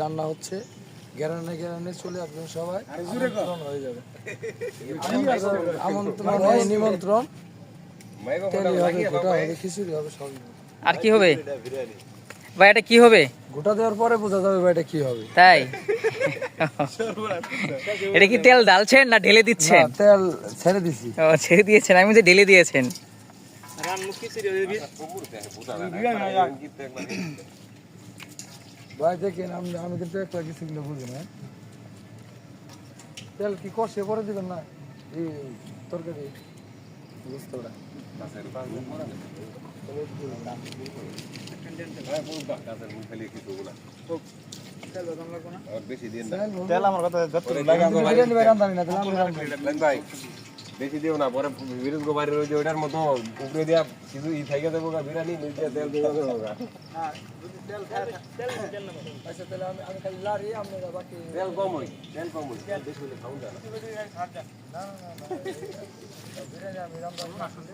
রান্না হচ্ছে গ্যারানে গ্যারানে চলে আসবেন সবাই, আমন্ত্রণ হয়ে যাবে। আমন্ত্রণ নিমন্ত্রণ, তেলি হবে, গোটা হবে, খিচুড়ি হবে, সবই হবে। আর কি হবে ভাই, এটা কি হবে? গোটা দেওয়ার পরে বোঝা যাবে ভাই এটা কি হবে। তাই এটা কি তেল ঢালছেন না ঢেলে দিচ্ছেন? না, তেল ছেড়ে দিছি। ও, ছেড়ে দিয়েছেন, আমি যে ঢেলে দিয়েছেন। ভাই দেখেন, আমি কিন্তু একটা কিছু কিন্তু বুঝি না। তেল কি কষে পরে দিবেন না এই তরকারি বুঝতে পারা। তেল আমার কথা বেশি দিও না, পরে বিরোধ বাইরে রয়েছে ওইটার মতো উপরে দিয়া কিছু ই থেকে দেবো বিরিয়ানি নিচে তেল দিয়ে দেবো। আচ্ছা, তাহলে আমি খালি লাড়ি, আপনারা বাকি তেল কম হই, তেল কম হই, বেশি হলে খাওয়া যায় না। বিরিয়ানি আমি রান্না আসলে